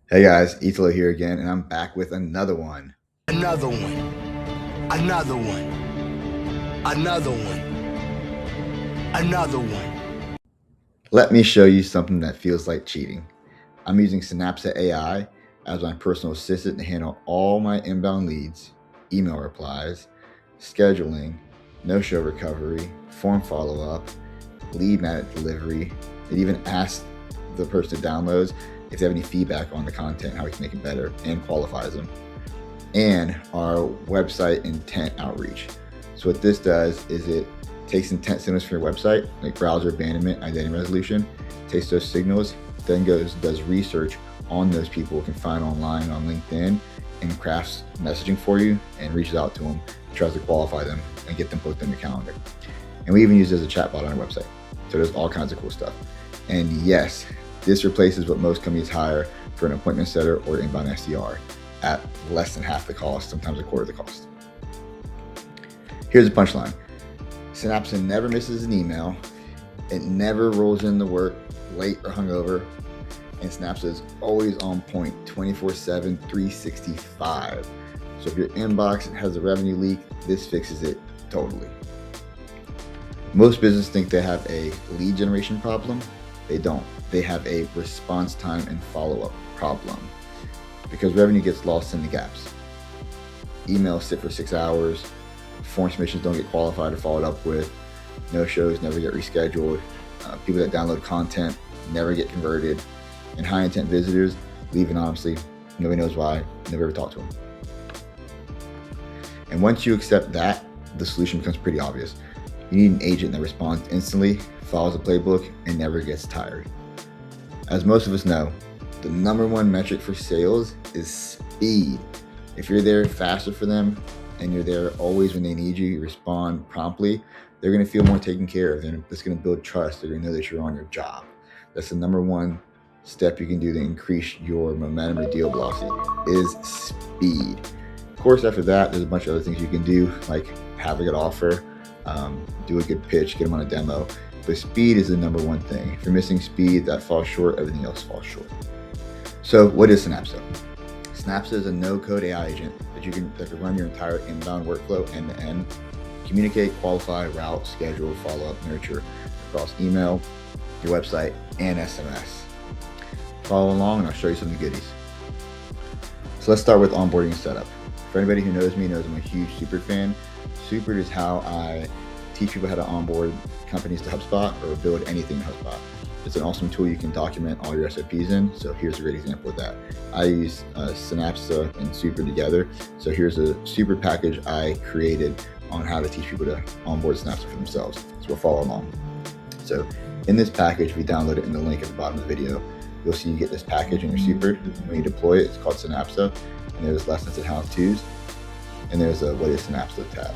Hey guys, Italo here again, and I'm back with another one. Another one. Another one. Another one. Another one. Let me show you something that feels like cheating. I'm using Synapsa.ai as my personal assistant to handle all my inbound leads, email replies, scheduling, no-show recovery, form follow-up, lead magnet delivery. It even asks the person who downloads if they have any feedback on the content, how we can make it better, and qualifies them. And our website intent outreach. So what this does is it takes intent signals from your website, like browser abandonment, identity resolution, takes those signals, then does research on those people can find online on LinkedIn, and crafts messaging for you and reaches out to them, tries to qualify them and get them booked on your calendar. And we even use it as a chatbot on our website. So there's all kinds of cool stuff. And yes, this replaces what most companies hire for an appointment setter or inbound SDR at less than half the cost, sometimes a quarter of the cost. Here's the punchline. Synapsa never misses an email. It never rolls in the work late or hungover. And Synapsa is always on point 24/7, 365. So if your inbox has a revenue leak, this fixes it totally. Most businesses think they have a lead generation problem. They don't. They have a response time and follow-up problem because revenue gets lost in the gaps. Emails sit for 6 hours. Form submissions don't get qualified or followed up with. No shows never get rescheduled. People that download content never get converted. And high intent visitors leave anonymously. Nobody knows why. Never ever talk to them. And once you accept that, the solution becomes pretty obvious. You need an agent that responds instantly, follows the playbook, and never gets tired. As most of us know, the number one metric for sales is speed. If you're there faster for them and you're there always when they need you, you respond promptly, they're going to feel more taken care of. And it's going to build trust. They're going to know that you're on your job. That's the number one step you can do to increase your momentum or deal velocity is speed. Of course, after that, there's a bunch of other things you can do, like have a good offer, do a good pitch, get them on a demo. But speed is the number one thing. If you're missing speed, that falls short, everything else falls short. So what is Synapsa? Synapsa is a no-code AI agent that can run your entire inbound workflow end-to-end, communicate, qualify, route, schedule, follow-up, nurture across email, your website, and SMS. Follow along and I'll show you some of the goodies. So let's start with onboarding and setup. For anybody who knows me knows I'm a huge Super fan. Super is how I teach people how to onboard companies to HubSpot or build anything in HubSpot. It's an awesome tool you can document all your SOPs in. So here's a great example of that. I use Synapsa and Super together. So here's a Super package I created on how to teach people to onboard Synapsa for themselves. So we'll follow along. So in this package, we download it in the link at the bottom of the video. You'll see you get this package in your Super. When you deploy it, it's called Synapsa. And there's lessons and how-tos. And there's a What is Synapsa tab.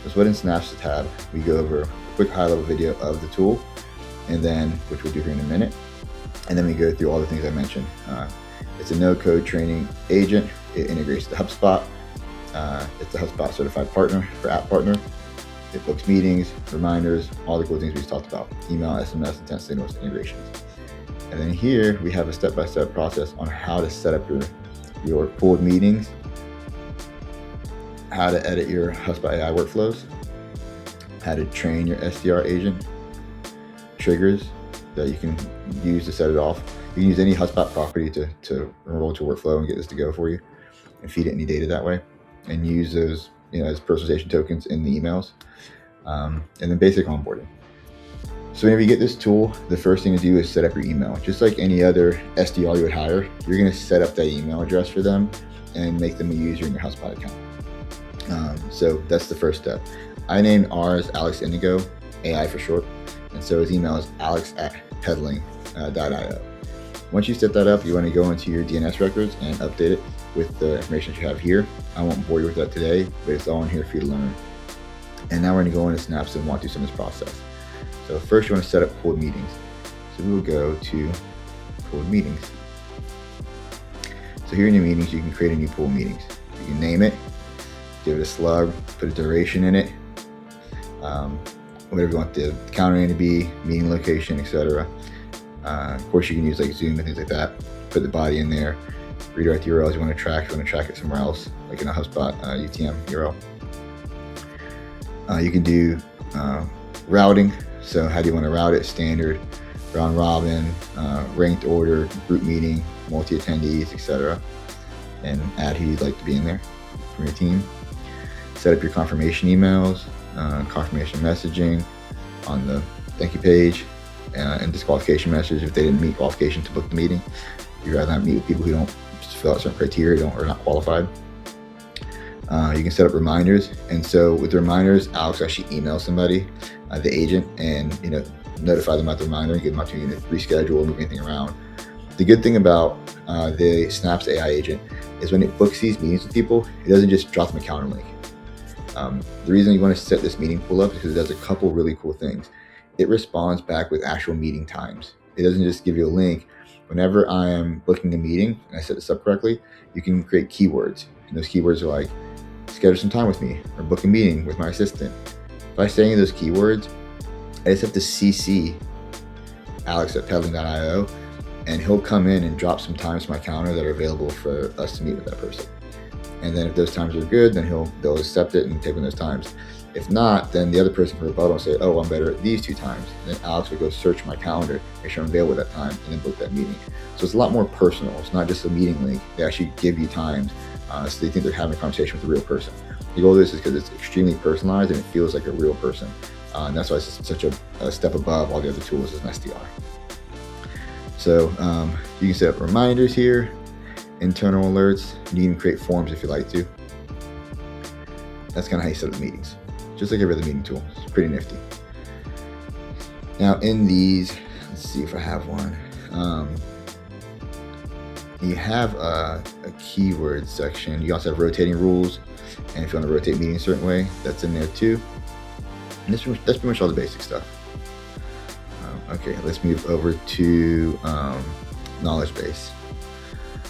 So what in Synapsa tab, we go over a quick high-level video of the tool, and then, which we'll do here in a minute, and then we go through all the things I mentioned. It's a no-code training agent. It integrates to HubSpot. It's a HubSpot certified partner for app partner. It books meetings, reminders, all the cool things we just talked about: email, SMS, intent signals, integrations. And then here we have a step-by-step process on how to set up your pooled meetings, how to edit your HubSpot AI workflows, how to train your SDR agent, triggers that you can use to set it off. You can use any HubSpot property to enroll to workflow and get this to go for you and feed it any data that way, and use those as personalization tokens in the emails, and then basic onboarding. So whenever you get this tool, the first thing to do is set up your email. Just like any other SDR you would hire, you're going to set up that email address for them and make them a user in your HubSpot account. So that's the first step. I named ours Alex Indigo, AI for short, and so his email is alex@peddling.io. Once you set that up, you want to go into your DNS records and update it with the information that you have here. I won't bore you with that today, but it's all in here for you to learn. And now we're going to go into Synapsa and walk through some of this process. So first you want to set up pooled meetings. So we will go to pooled meetings. So here in your meetings, you can create a new pool of meetings. You can name it, give it a slug, put a duration in it, whatever you want the calendar name to be, meeting location, etc. Of course, you can use like Zoom and things like that. Put the body in there. redirect URLs you want to track. If you want to track it somewhere else, like in a HubSpot UTM URL. You can do routing. So how do you want to route it? Standard, round robin, ranked order, group meeting, multi-attendees, etc. And add who you'd like to be in there from your team. Set up your confirmation emails, confirmation messaging on the thank you page, and disqualification message if they didn't meet qualification to book the meeting. You'd rather not meet with people who don't fill out certain criteria or not qualified. You can set up reminders, and so with the reminders, Alex actually emails somebody, the agent, and notify them about the reminder and give them opportunity to reschedule or move anything around. The good thing about the Synapsa.ai agent is when it books these meetings with people, it doesn't just drop them a calendar link. The reason you want to set this meeting pool up is because it does a couple really cool things. It responds back with actual meeting times. It doesn't just give you a link. Whenever I am booking a meeting and I set this up correctly, you can create keywords. And those keywords are like, schedule some time with me or book a meeting with my assistant. If I say any of those keywords, I just have to CC Alex at peddling.io, and he'll come in and drop some times to my calendar that are available for us to meet with that person. And then if those times are good, then they'll accept it and take in those times. If not, then the other person for rebuttal will say, oh, I'm better at these 2 times. And then Alex will go search my calendar, make sure I'm available at that time, and then book that meeting. So it's a lot more personal. It's not just a meeting link. They actually give you times, so they think they're having a conversation with a real person. The goal of this is because it's extremely personalized and it feels like a real person. And that's why it's such a step above all the other tools as an SDR. So you can set up reminders here, internal alerts. You can create forms if you like to. That's kind of how you set up meetings, just like every other meeting tool. It's pretty nifty. Now in these, let's see if I have one. You have a keyword section. You also have rotating rules, and if you want to rotate meetings a certain way, that's in there too. And that's pretty much all the basic stuff. Okay, let's move over to knowledge base.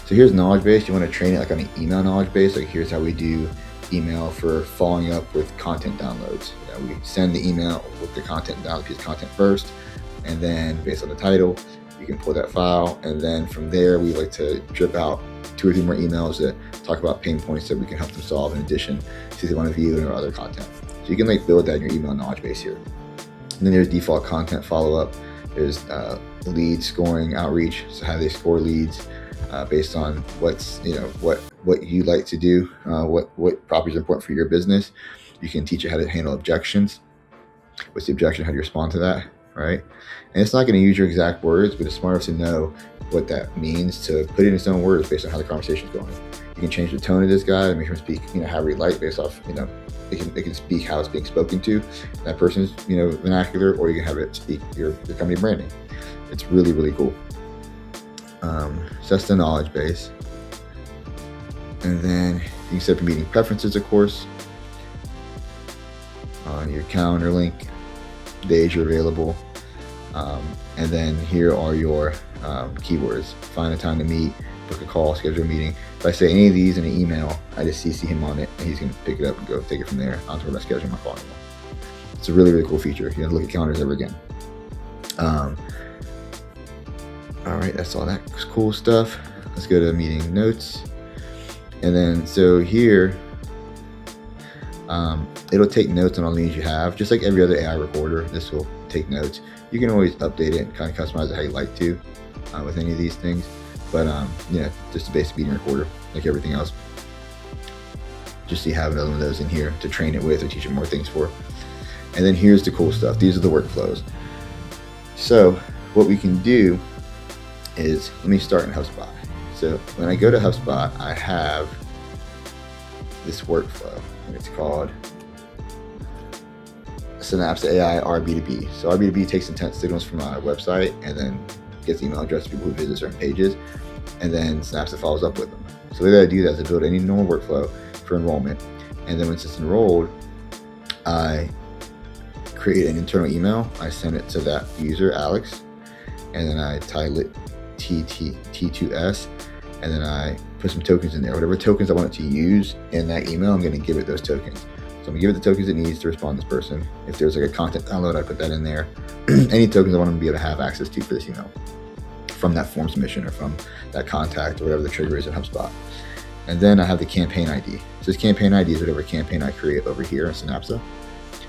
So here's knowledge base. You want to train it like on an email knowledge base. Like here's how we do email for following up with content downloads. We send the email with the content download piece of content first, and then based on the title, you can pull that file, and then from there we like to drip out 2 or 3 more emails that talk about pain points that we can help them solve in addition to the one of you and our other content. So you can like build that in your email knowledge base here. And then there's default content follow-up. There's lead scoring outreach. So how they score leads based on what's what you like to do, what properties are important for your business. You can teach it how to handle objections. What's the objection? How do you respond to that? Right? And it's not going to use your exact words, but it's smart enough to know what that means to put it in its own words based on how the conversation is going. You can change the tone of this guy and make him speak, however you like, based off, it can speak how it's being spoken to, that person's, vernacular, or you can have it speak your company branding. It's really, really cool. So that's the knowledge base. And then you can set up your meeting preferences, of course, on your calendar link, days you're available. And then here are your keywords. Find a time to meet, book a call, schedule a meeting. If I say any of these in an email, I just CC him on it, and he's going to pick it up and go take it from there. I don't worry about scheduling my call anymore. It's a really, really cool feature. You don't look at calendars ever again. All right, that's all that cool stuff. Let's go to meeting notes. And then, so here, it'll take notes on all the meetings you have. Just like every other AI recorder, this will take notes. You can always update it and kind of customize it how you like to with any of these things. But just a basic meeting recorder, like everything else. Just so you have another one of those in here to train it with or teach it more things for. And then here's the cool stuff. These are the workflows. So what we can do is, let me start in HubSpot. So when I go to HubSpot, I have this workflow, and it's called Synapsa.ai RB2B. So RB2B takes intent signals from our website and then gets email address to people who visit certain pages, and then Synapsa follows up with them. So the way that I do that is I build any normal workflow for enrollment, and then once it's enrolled, I create an internal email. I send it to that user, Alex, and then I title it T2S, and then I put some tokens in there. Whatever tokens I want it to use in that email, I'm going to give it those tokens. So I'm going to give it the tokens it needs to respond to this person. If there's like a content download, I put that in there. Any tokens I want them to be able to have access to for this email. from that form submission or from that contact or whatever the trigger is in HubSpot. And then I have the campaign ID. So this campaign ID is whatever campaign I create over here in Synapsa.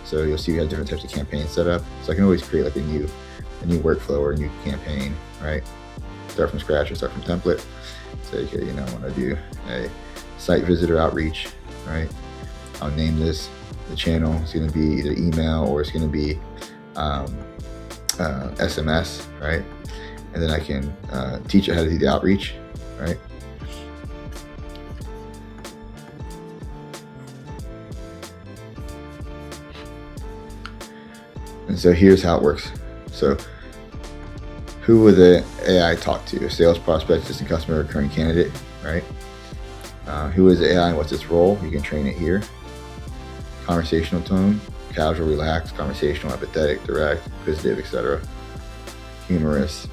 So you'll see we have different types of campaigns set up. So I can always create like a new workflow or a new campaign, right? Start from scratch or start from template. Say, okay, I want to do a site visitor outreach, right? I'll name this. The channel is going to be either email or it's going to be SMS, right? And then I can teach it how to do the outreach, right? And so here's how it works. So who would the AI talk to? A sales prospect, existing customer, recurring candidate, right? Who is the AI and what's its role? You can train it here. Conversational tone, casual, relaxed, conversational, empathetic, direct, inquisitive, etc. Humorous.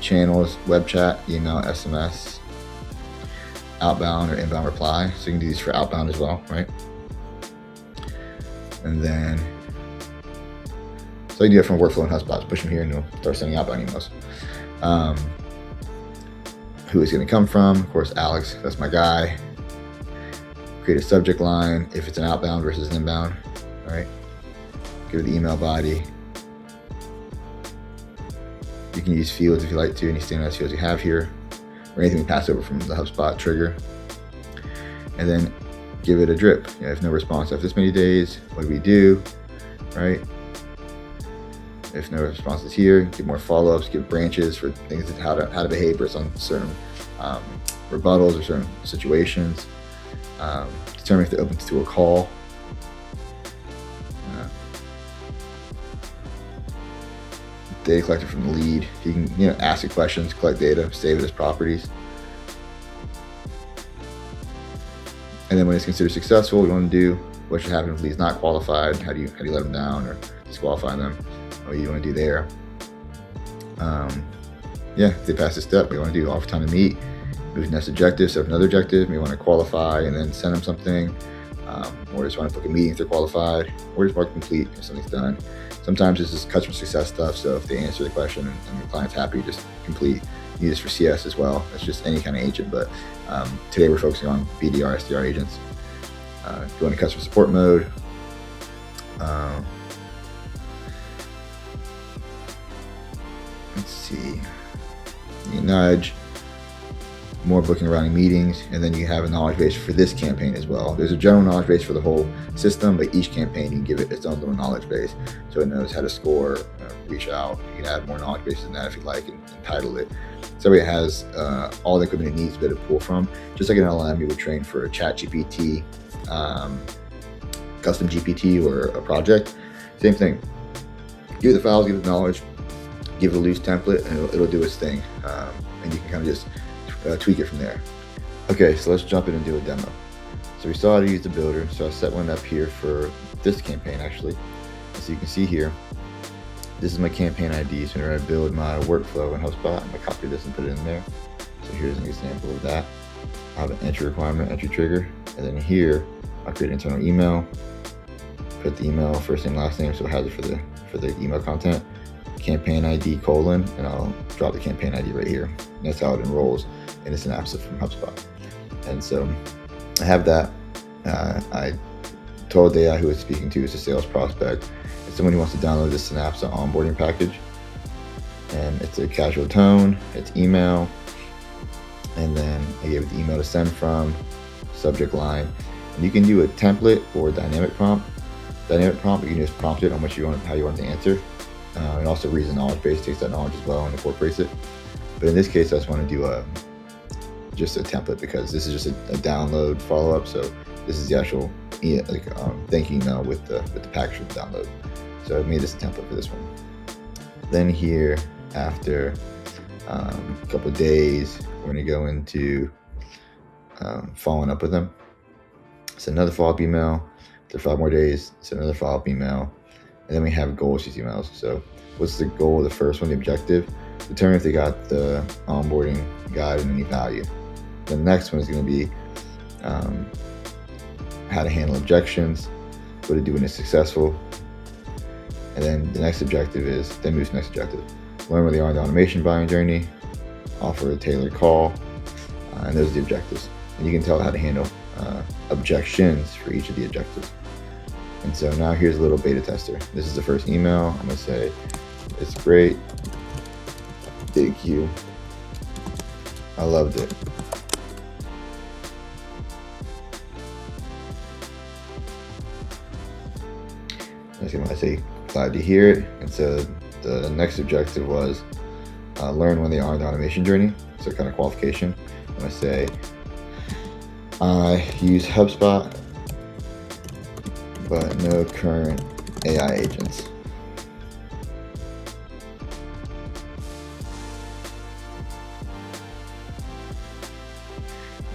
Channels, web chat, email, SMS, outbound or inbound reply. So you can do these for outbound as well, right? And then, so you can do it from workflow in HubSpot. So push them here and you'll start sending outbound emails. Who is going to come from? Of course, Alex, that's my guy. Create a subject line if it's an outbound versus an inbound, right? Give it the email body. You can use fields if you like to, any standardized fields you have here, or anything we pass over from the HubSpot trigger. And then give it a drip. If no response after this many days, what do we do, right? If no responses here, give more follow-ups, give branches for things that how to behave based on certain rebuttals or certain situations. Determine if they're open to a call. Data collected from the lead. You can ask it questions, collect data, save it as properties. And then when it's considered successful, what you want to do, what should happen if the lead's not qualified? How do you let them down or disqualify them? What you want to do there? If they pass this step, we want to do offer time to meet, move to next objective, set up another objective. We want to qualify and then send them something, or just want to book a meeting if they're qualified, or just mark complete if something's done. Sometimes this is customer success stuff, so if they answer the question and the client's happy, just complete. You use this for CS as well. It's just any kind of agent, but today we're focusing on BDR, SDR agents. Go into customer support mode. Let's see. You nudge, more booking routing meetings, and then you have a knowledge base for this campaign as well. There's a general knowledge base for the whole system, but each campaign you can give it its own little knowledge base, so it knows how to score, reach out. You can add more knowledge bases than that if you like, and title it. So it has all the equipment it needs to be able to pull from, just like an LLM you would train for a ChatGPT, custom GPT, or a project. Same thing. Give it the files, give it the knowledge, give it a loose template, and it'll do its thing, and you can kind of just tweak it from there. Okay, so let's jump in and do a demo. So we saw how to use the builder, so I set one up here for this campaign actually. So you can see here, this is my campaign ID. So whenever I build my workflow in HubSpot, I'm gonna copy this and put it in there. So here's an example of that. I have an entry requirement, entry trigger, and then here I'll create an internal email, put the email first name, last name, so it has it for the email content, campaign ID : and I'll drop the campaign ID right here. And that's how it enrolls in a Synapsa from HubSpot. And so I have that. I told the AI who it's speaking to is a sales prospect. It's someone who wants to download this Synapsa onboarding package. And it's a casual tone, it's email, and then I gave it the email to send from, subject line. And you can do a template or a dynamic prompt. Dynamic prompt, you can just prompt it on how you want to answer. It also reads the knowledge base, takes that knowledge as well and incorporates it. But in this case, I just want to do just a template because this is just a download follow-up. So this is the actual thank you email with the package for the download. So I made this a template for this one. Then here, after a couple of days, we're going to go into following up with them. It's another follow-up email. After 5 more days, it's another follow-up email. And then we have goals, these emails. So what's the goal of the first one, the objective? Determine if they got the onboarding guide and any value. The next one is going to be how to handle objections, what to do when it's successful. And then the next objective is, then move to the next objective. Learn where they are in the automation buying journey, offer a tailored call, and those are the objectives. And you can tell it how to handle objections for each of the objectives. And so now here's a little beta tester. This is the first email. I'm gonna say, it's great, thank you, I loved it. I say, glad to hear it. And so the next objective was learn when they are in the automation journey. So kind of qualification. I'm gonna say, I use HubSpot, but no current AI agents.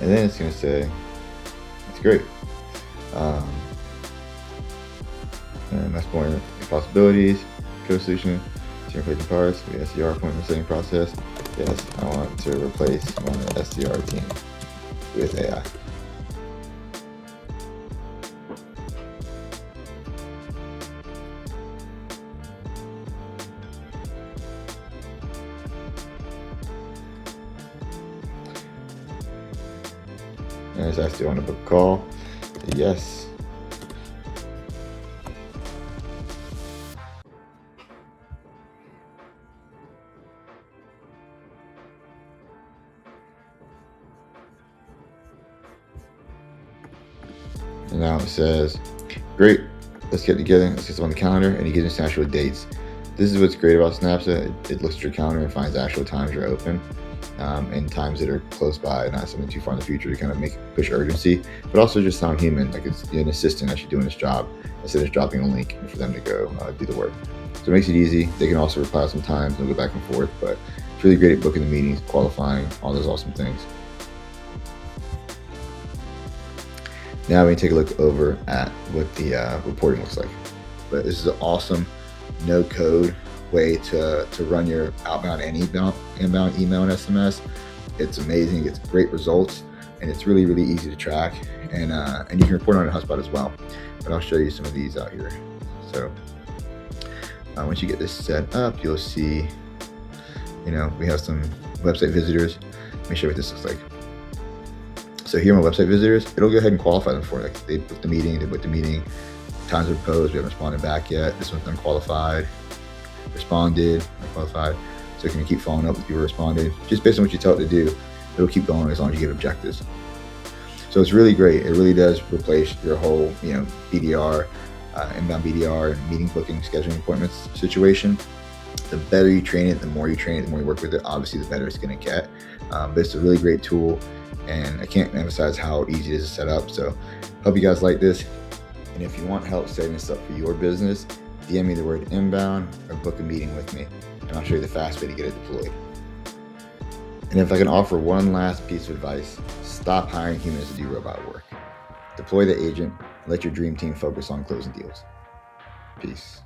And then it's gonna say, it's great. And that's more possibilities, code solution, replacing parts, the SDR appointment setting process. Yes, I want to replace my SDR team with AI. And it's actually on a book call. Yes. And now it says, great, let's get together, let's get some on the calendar, and you get into actual dates. This is what's great about Synapsa. It looks at your calendar and finds actual times you're open, and times that are close by, not something too far in the future, to kind of push urgency, but also just sound human, like it's an assistant actually doing this job, instead of just dropping a link for them to go do the work. So it makes it easy. They can also reply sometimes and go back and forth, but it's really great at booking the meetings, qualifying, all those awesome things. Now we can take a look over at what the reporting looks like. But this is an awesome no-code way to run your outbound and inbound email and SMS. It's amazing. It's great results, and it's really, really easy to track. And you can report on it in HubSpot as well. But I'll show you some of these out here. So once you get this set up, you'll see, we have some website visitors. Let me show you what this looks like. So here are my website visitors. It'll go ahead and qualify them for it. Like they booked the meeting, times were proposed, we haven't responded back yet. This one's unqualified, responded, unqualified. So it can keep following up with people responded. Just based on what you tell it to do, it'll keep going as long as you give objectives. So it's really great. It really does replace your whole, BDR, inbound BDR, and meeting booking, scheduling appointments situation. The better you train it, the more you work with it, obviously the better it's gonna get. But it's a really great tool, and I can't emphasize how easy it is to set up. So hope you guys like this. And if you want help setting this up for your business, DM me the word inbound or book a meeting with me, and I'll show you the fast way to get it deployed. And if I can offer one last piece of advice, stop hiring humans to do robot work. Deploy the agent, let your dream team focus on closing deals. Peace.